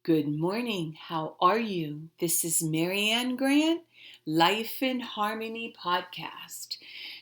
Good morning. How are you? This is Marianne Grant, Life in Harmony podcast.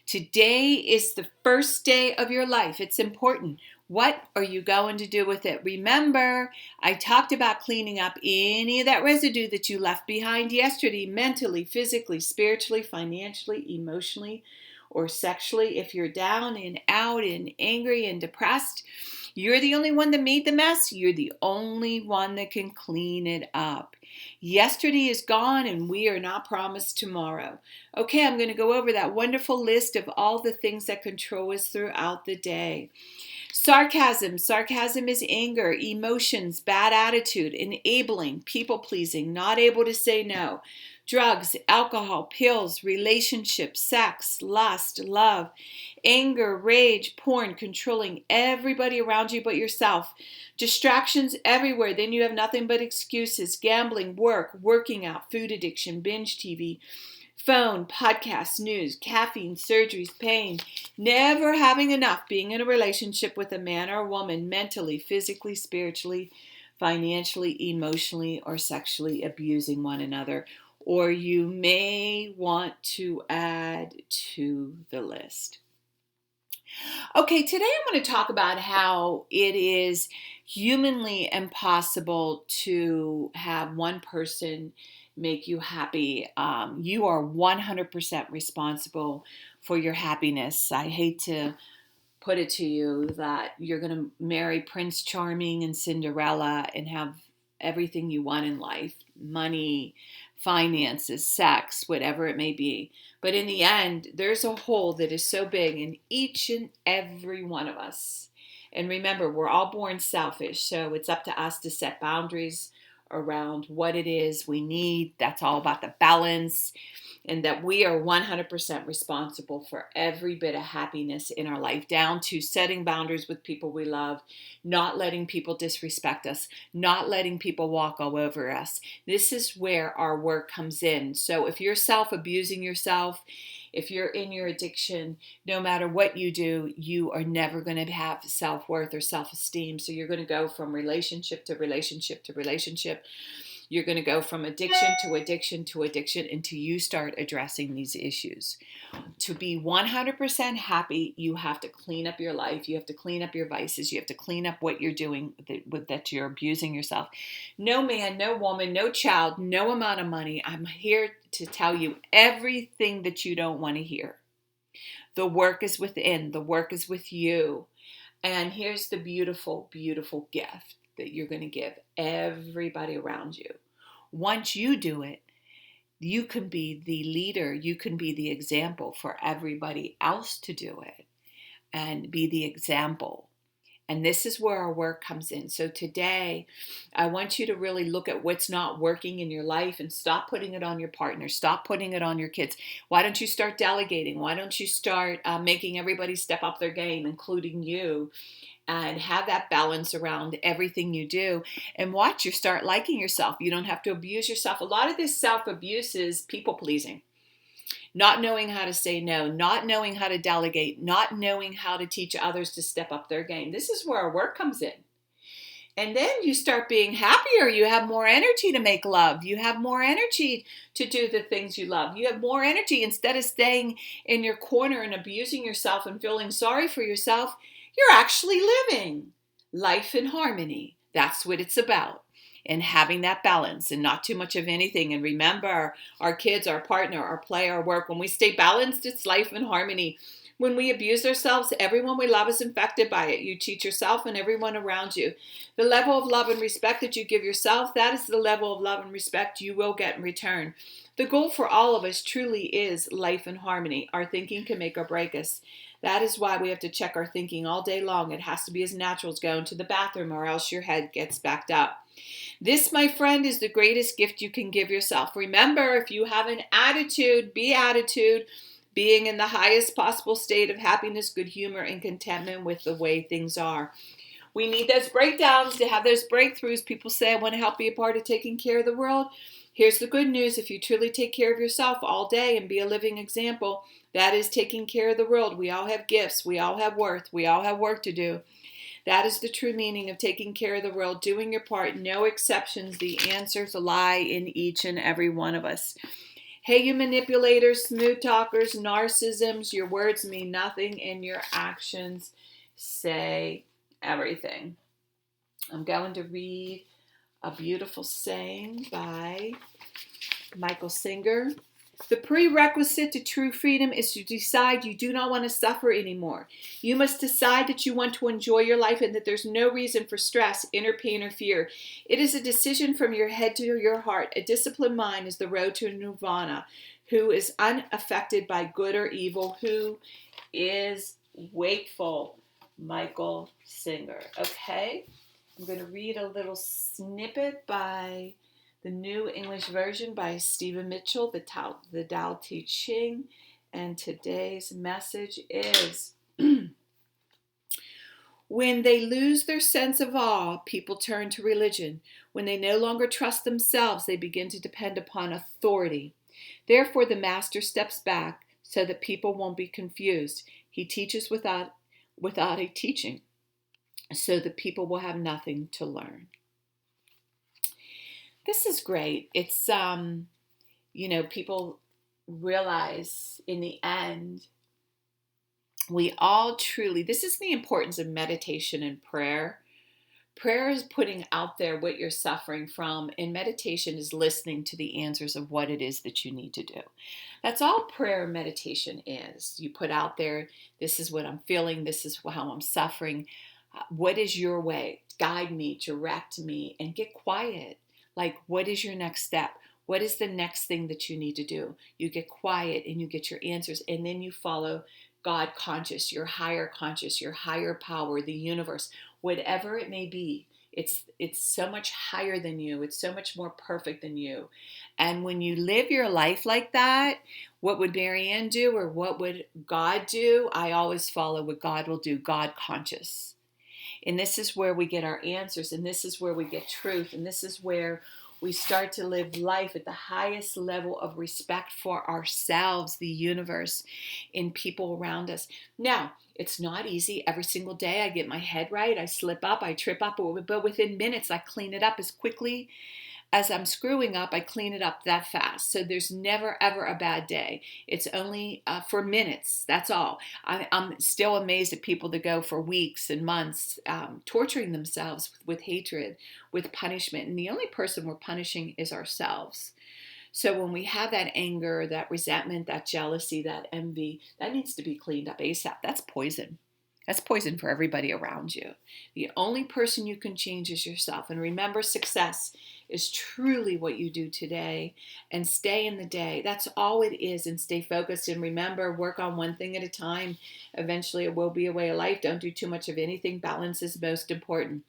Today is the first day of your life. It's important. What are you going to do with it? Remember, I talked about cleaning up any of that residue that you left behind yesterday, mentally, physically, spiritually, financially, emotionally, or sexually. If you're down and out and angry and depressed, you're the only one that made the mess. You're the only one that can clean it up. Yesterday is gone and we are not promised tomorrow. Okay, I'm going to go over that wonderful list of all the things that control us throughout the day. Sarcasm. Sarcasm is anger, emotions, bad attitude, enabling, people-pleasing, not able to say no. Drugs, alcohol, pills, relationships, sex, lust, love, anger, rage, porn, controlling everybody around you but yourself. Distractions everywhere. Then you have nothing but excuses. Gambling, work, working out, food addiction, binge TV, phone, podcasts, news, caffeine, surgeries, pain, never having enough, being in a relationship with a man or a woman, mentally, physically, spiritually, financially, emotionally, or sexually abusing one another. Or you may want to add to the list. Okay, today I'm going to talk about how it is humanly impossible to have one person make you happy. You are 100% responsible for your happiness. I hate to put it to you that you're going to marry Prince Charming and Cinderella and have everything you want in life, money, finances, sex, whatever it may be. But in the end, there's a hole that is so big in each and every one of us. And remember, we're all born selfish, so it's up to us to set boundaries around what it is we need. That's all about the balance, and that we are 100% responsible for every bit of happiness in our life, down to setting boundaries with people we love, not letting people disrespect us, not letting people walk all over us. This is where our work comes in. So if you're self-abusing yourself, if you're in your addiction, no matter what you do, you are never going to have self-worth or self-esteem. So you're going to go from relationship to relationship to relationship. You're going to go from addiction to addiction to addiction until you start addressing these issues. To be 100% happy, you have to clean up your life. You have to clean up your vices. You have to clean up what you're doing that you're abusing yourself. No man, no woman, no child, no amount of money. I'm here to tell you everything that you don't want to hear. The work is within. The work is with you. And here's the beautiful, beautiful gift that you're going to give everybody around you. Once you do it, you can be the leader, you can be the example for everybody else to do it and be the example. And this is where our work comes in. So today, I want you to really look at what's not working in your life and stop putting it on your partner. Stop putting it on your kids. Why don't you start delegating? Why don't you start making everybody step up their game, including you? And have that balance around everything you do, and watch you start liking yourself. You don't have to abuse yourself. A lot of this self-abuse is people-pleasing, not knowing how to say no, not knowing how to delegate, not knowing how to teach others to step up their game. This is where our work comes in. And then you start being happier. You have more energy to make love. You have more energy to do the things you love. You have more energy. Instead of staying in your corner and abusing yourself and feeling sorry for yourself, you're actually living life in harmony. That's what it's about. And having that balance and not too much of anything. And remember, our kids, our partner, our play, our work, when we stay balanced, it's life in harmony. When we abuse ourselves, everyone we love is infected by it. You cheat yourself and everyone around you. The level of love and respect that you give yourself, that is the level of love and respect you will get in return. The goal for all of us truly is life in harmony. Our thinking can make or break us. That is why we have to check our thinking all day long. It has to be as natural as going to the bathroom, or else your head gets backed up. This, my friend, is the greatest gift you can give yourself. Remember, if you have an attitude, be attitude, being in the highest possible state of happiness, good humor, and contentment with the way things are. We need those breakdowns to have those breakthroughs. People say, I want to help be a part of taking care of the world. Here's the good news. If you truly take care of yourself all day and be a living example, that is taking care of the world. We all have gifts. We all have worth. We all have work to do. That is the true meaning of taking care of the world, doing your part, no exceptions. The answers lie in each and every one of us. Hey, you manipulators, smooth talkers, narcissisms, your words mean nothing and your actions say everything. I'm going to read a beautiful saying by Michael Singer. The prerequisite to true freedom is to decide you do not want to suffer anymore. You must decide that you want to enjoy your life and that there's no reason for stress, inner pain, or fear. It is a decision from your head to your heart. A disciplined mind is the road to nirvana. Who is unaffected by good or evil? Who is wakeful? Michael Singer. Okay, I'm going to read a little snippet by the New English Version by Stephen Mitchell, the Tao Te Ching, and today's message is when they lose their sense of awe, people turn to religion. When they no longer trust themselves, they begin to depend upon authority. Therefore, the master steps back so that people won't be confused. He teaches without a teaching, so that people will have nothing to learn. This is great. It's, people realize in the end, we all truly, this is the importance of meditation and prayer. Prayer is putting out there what you're suffering from, and meditation is listening to the answers of what it is that you need to do. That's all prayer and meditation is. You put out there, this is what I'm feeling, this is how I'm suffering. What is your way? Guide me, direct me, and get quiet. Like, what is your next step? What is the next thing that you need to do? You get quiet and you get your answers, and then you follow God conscious, your higher power, the universe, whatever it may be. It's so much higher than you. It's so much more perfect than you. And when you live your life like that, what would Marianne do or what would God do? I always follow what God will do, God conscious. And this is where we get our answers, and this is where we get truth, and this is where we start to live life at the highest level of respect for ourselves, the universe, and people around us. Now, it's not easy. Every single day I get my head right. I slip up, I trip up, but within minutes I clean it up as quickly as I'm screwing up. I clean it up that fast. So there's never, ever a bad day. It's only for minutes. That's all. I'm still amazed at people that go for weeks and months torturing themselves with hatred, with punishment. And the only person we're punishing is ourselves. So when we have that anger, that resentment, that jealousy, that envy, that needs to be cleaned up ASAP. That's poison. That's poison for everybody around you. The only person you can change is yourself. And remember, success is truly what you do today, and stay in the day. That's all it is, and stay focused. And remember, work on one thing at a time. Eventually, it will be a way of life. Don't do too much of anything. Balance is most important.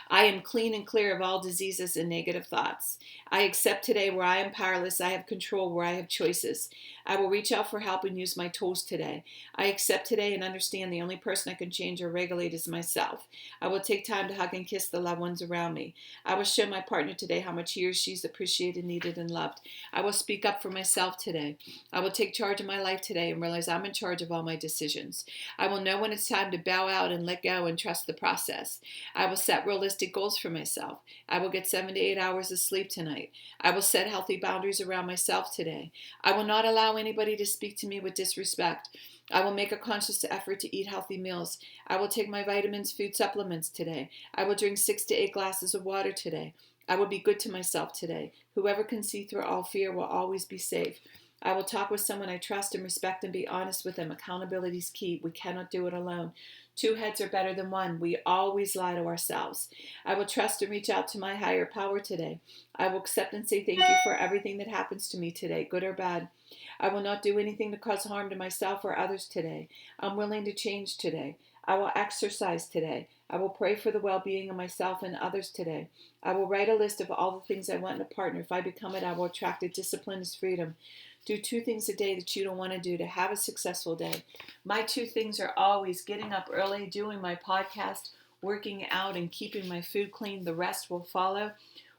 I am clean and clear of all diseases and negative thoughts. I accept today where I am powerless. I have control where I have choices. I will reach out for help and use my tools today. I accept today and understand the only person I can change or regulate is myself. I will take time to hug and kiss the loved ones around me. I will show my partner today how much he or she's appreciated, needed, and loved. I will speak up for myself today. I will take charge of my life today and realize I'm in charge of all my decisions. I will know when it's time to bow out and let go and trust the process. I will set realistic goals for myself. I will get 7 to 8 hours of sleep tonight. I will set healthy boundaries around myself today. I will not allow anybody to speak to me with disrespect. I will make a conscious effort to eat healthy meals. I will take my vitamins, food supplements today. I will drink 6 to 8 glasses of water today. I will be good to myself today. Whoever can see through all fear will always be safe. I will talk with someone I trust and respect and be honest with them. Accountability is key. We cannot do it alone. 2 heads are better than 1. We always lie to ourselves. I will trust and reach out to my higher power today. I will accept and say thank you for everything that happens to me today, good or bad. I will not do anything to cause harm to myself or others today. I'm willing to change today. I will exercise today. I will pray for the well-being of myself and others today. I will write a list of all the things I want in a partner. If I become it, I will attract it. Discipline is freedom. Do 2 things a day that you don't want to do to have a successful day. My 2 things are always getting up early, doing my podcast, working out, and keeping my food clean. The rest will follow.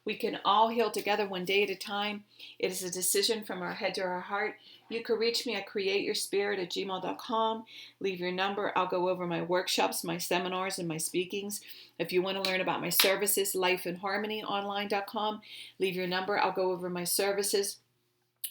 We can all heal together one day at a time. It is a decision from our head to our heart. You can reach me at createyourspirit@gmail.com. Leave your number. I'll go over my workshops, my seminars, and my speakings. If you want to learn about my services, lifeandharmonyonline.com. Leave your number. I'll go over my services.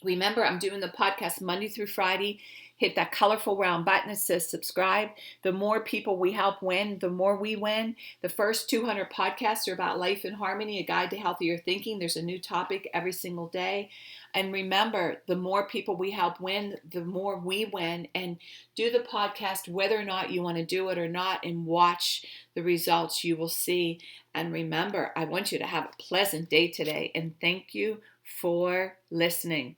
Remember, I'm doing the podcast Monday through Friday. Hit that colorful round button that says subscribe. The more people we help win, the more we win. The first 200 podcasts are about life and harmony, a guide to healthier thinking. There's a new topic every single day. And remember, the more people we help win, the more we win. And do the podcast whether or not you want to do it or not, and watch the results you will see. And remember, I want you to have a pleasant day today. And thank you for listening.